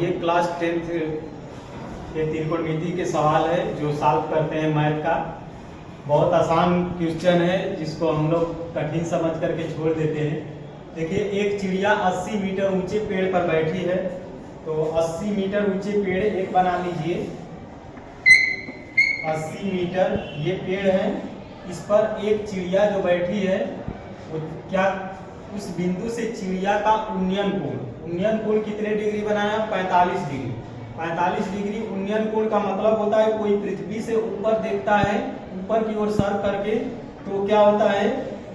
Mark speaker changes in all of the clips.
Speaker 1: ये class 10th के त्रिकोणमिति के सवाल है जो सॉल्व करते हैं मैथ का। बहुत आसान क्वेश्चन है जिसको हम लोग कठिन समझ करके छोड़ देते हैं। देखिए, एक चिड़िया 80 मीटर ऊंचे पेड़ पर बैठी है, तो 80 मीटर ऊंचे पेड़ एक बना लीजिए। 80 मीटर ये पेड़ है, इस पर एक चिड़िया जो बैठी है वो क्या, उस बिंदु से चिड़िया का उन्नयन कोण कितने डिग्री बनाया? 45 डिग्री। 45 डिग्री उन्नयन कोण का मतलब होता है कोई पृथ्वी से ऊपर देखता है, ऊपर की ओर सर करके, तो क्या होता है?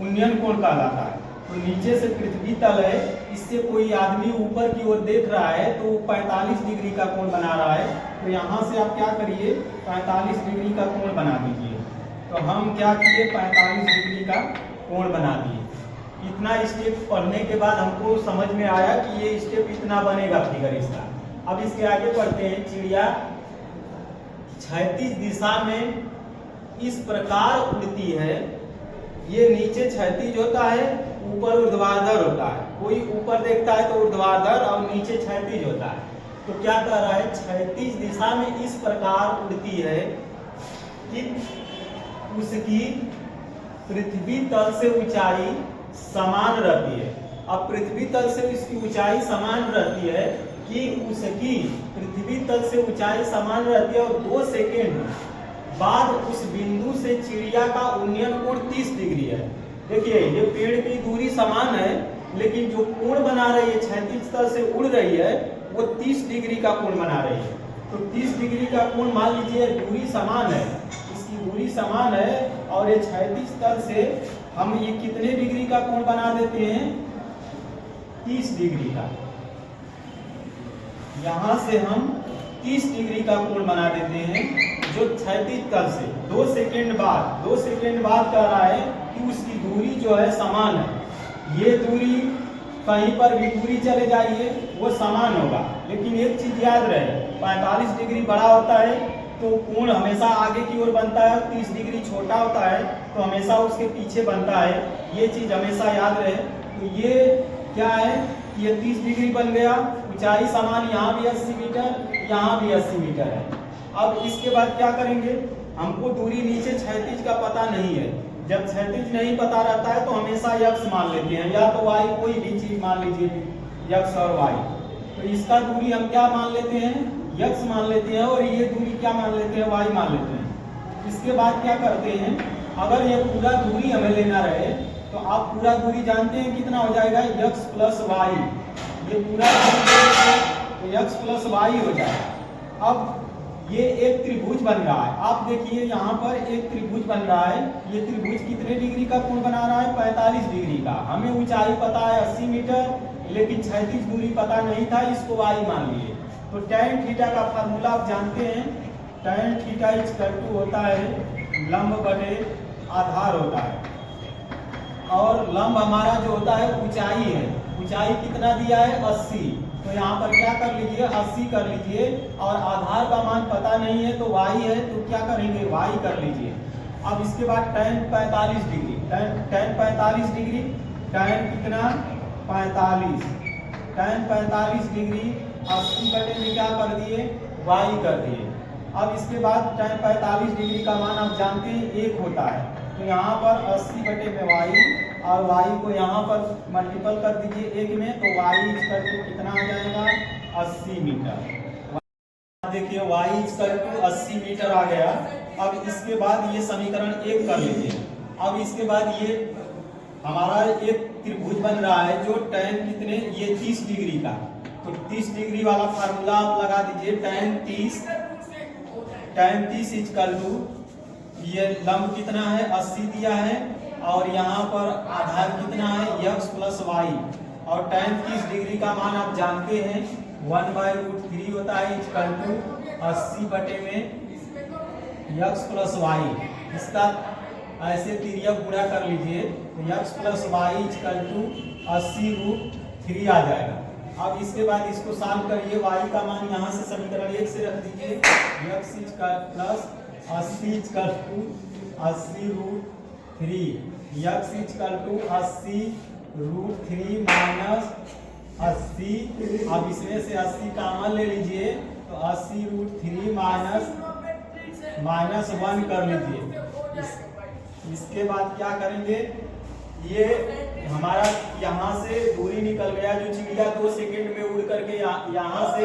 Speaker 1: उन्नयन कोण कहलाता है। तो नीचे से पृथ्वी तल है, इससे कोई आदमी ऊपर की ओर देख रहा है तो 45 डिग्री का कोण बना रहा है। तो यहाँ से आप क्या करिए, 45 डिग्री का कोण बना दीजिए। तो हम क्या किए, 45 डिग्री का कोण बना दिए। इतना स्टेप पढ़ने के बाद हमको समझ में आया कि ये स्टेप इतना बनेगा फिगर इसका। अब इसके आगे पढ़ते हैं। चिड़िया क्षैतिज दिशा में इस प्रकार उड़ती है, ये नीचे क्षैतिज होता है, ऊपर ऊर्ध्वाधर होता है। कोई ऊपर देखता है तो ऊर्ध्वाधर और नीचे क्षैतिज होता है। तो क्या कह रहा है? क्षैतिज दिशा में इस प्रकार उड़ती है कि उसकी पृथ्वी तल से ऊंचाई समान रहती है। अब पृथ्वी तल से इसकी ऊंचाई समान रहती है कि उसकी पृथ्वी तल से ऊंचाई समान रहती है, और 2 सेकेंड बाद उस बिंदु से चिड़िया का उन्नयन कोण 30 डिग्री है। देखिए, ये पेड़ की दूरी समान है, लेकिन जो कोण बना रही है, क्षैतिज तल से उड़ रही है, वो 30 डिग्री का कोण बना रही है। तो 30 डिग्री का कोण, मान लीजिए दूरी समान है, इसकी दूरी समान है, और ये क्षैतिज तल से हम ये कितने डिग्री का कोण बना देते हैं? 30 डिग्री का। यहां से हम 30 डिग्री का कोण बना देते हैं, जो क्षैतिज तल से 2 सेकेंड बाद कह रहा है कि उसकी दूरी जो है समान है। ये दूरी कहीं पर भी दूरी चले जाइए वो समान होगा, लेकिन एक चीज याद रहे, 45 डिग्री बड़ा होता है तो कोण हमेशा आगे की ओर बनता है, 30 डिग्री छोटा होता है तो हमेशा उसके पीछे बनता है। ये चीज हमेशा याद रहे। तो ये क्या है, ये 30 डिग्री बन गया। ऊंचाई समान, यहाँ भी 80 मीटर, यहाँ भी 80 मीटर है। अब इसके बाद क्या करेंगे, हमको दूरी नीचे क्षैतिज का पता नहीं है। जब क्षैतिज नहीं पता रहता है तो हमेशा यक्स मान लेते हैं, या तो वाई, कोई भी चीज मान लीजिए, यक्स और वाई। तो इसका दूरी हम क्या मान लेते हैं? यक्स मान लेते हैं, और ये दूरी क्या मान लेते हैं? वाई मान लेते हैं। इसके बाद क्या करते हैं, अगर ये पूरा दूरी हमें लेना रहे तो आप पूरा दूरी जानते हैं कितना हो जाएगा? X plus y. ये पूरा तो यक्स प्लस वाई हो जाएगा। अब ये एक त्रिभुज बन रहा है। आप देखिए, यहाँ पर एक त्रिभुज बन रहा है। ये त्रिभुज कितने डिग्री का कोण बना रहा है? 45 डिग्री का। हमें ऊंचाई पता है 80 मीटर, लेकिन क्षैतिज दूरी पता नहीं था, इसको वाई मान लिए। तो tan थीटा का फार्मूला आप जानते हैं, tan थीटा इक्वल टू होता है लंब बटे आधार होता है, और लंब हमारा जो होता है ऊंचाई है। ऊंचाई कितना दिया है? 80। तो यहाँ पर क्या कर लीजिए, 80 कर लीजिए, और आधार का मान पता नहीं है तो y है, तो क्या करेंगे? y कर लीजिए। अब इसके बाद tan 45 degree, tan 45 degree, tan कितना? 45। tan 45 डिग्री 80 बटे में क्या कर दिए? y कर दिए। अब इसके बाद tan 45 डिग्री का मान आप जानते हैं 1 होता है, तो यहाँ पर 80 बटे में y, और y को यहाँ पर मल्टीपल कर दीजिए 1 में, तो y इक्वल टू कितना आ जाएगा? 80 मीटर। देखिए, y इक्वल टू 80 मीटर आ गया। अब इसके बाद ये समीकरण 1 कर लीजिए। अब इसके बाद ये हमारा एक त्रिभुज बन रहा है जो tan कितने, ये 30 डिग्री का, तो 30 डिग्री वाला फार्मूला आप लगा दीजिए। tan 30 इक्वल टू, ये लंब कितना है? 80 दिया है, और यहाँ पर आधार कितना है? यक्स प्लस वाई, और tan 30 डिग्री का मान आप जानते हैं 1/√3 होता है, इक्वल टू 80 बटे में यक्स प्लस वाई। इसका ऐसे तिर्यक गुणा कर लीजिए, तो x plus y equal to 80√3 आ जाएगा। अब इसके बाद इसको सॉल्व करिए, y का मान यहाँ से समीकरण 1 से रख दीजिए, x plus 80 equal to 80√3, x equal to 80√3 minus 80। अब इसमें से 80 कॉमन ले लीजिए, तो 80√3 माइनस 1 कर लीजिए। इसके बाद क्या करेंगे, ये हमारा यहाँ से दूरी निकल गया, जो चिड़िया 2 सेकंड में उड़ करके यहाँ से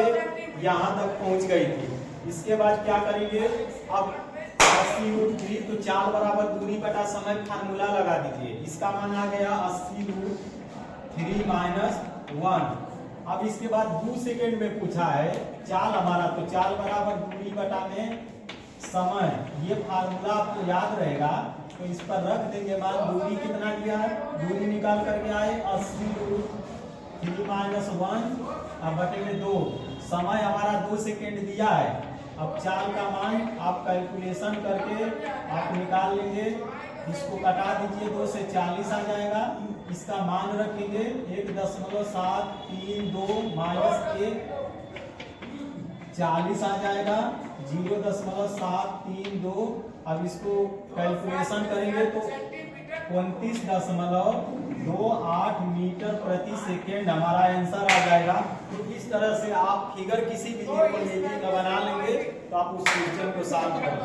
Speaker 1: यहाँ तक पहुँच गई थी। इसके बाद क्या करेंगे, अब 80√3 तो 4 बराबर दूरी बटा समय फार्मूला लगा दीजिए। इसका मान आ गया 80√3 माइनस 1। अब इसके बाद 2 सेकंड में पूछा है चाल हमारा, तो चाल बराबर दूरी बटा में समय। ये फार्मूला आपको याद रहेगा, तो इस पर रख देंगे मान। दूरी कितना दिया है, दूरी निकाल करके आए 80√3 माइनस 1 अब बटे में 2। समय हमारा 2 सेकंड दिया है। अब चाल का मान आप कैलकुलेशन करके आप निकाल लेंगे। इसको कटा दीजिए, 2 से 40 आ जाएगा। इसका मान रखेंगे 1.732 माइनस 1 40 आ जाएगा 0.732। अब इसको कैलकुलेशन करेंगे तो 29.28 मीटर प्रति सेकेंड हमारा आंसर आ जाएगा। तो इस तरह से आप फिगर किसी भी का बना लेंगे, तो आप उस क्वेश्चन को सॉल्व करें।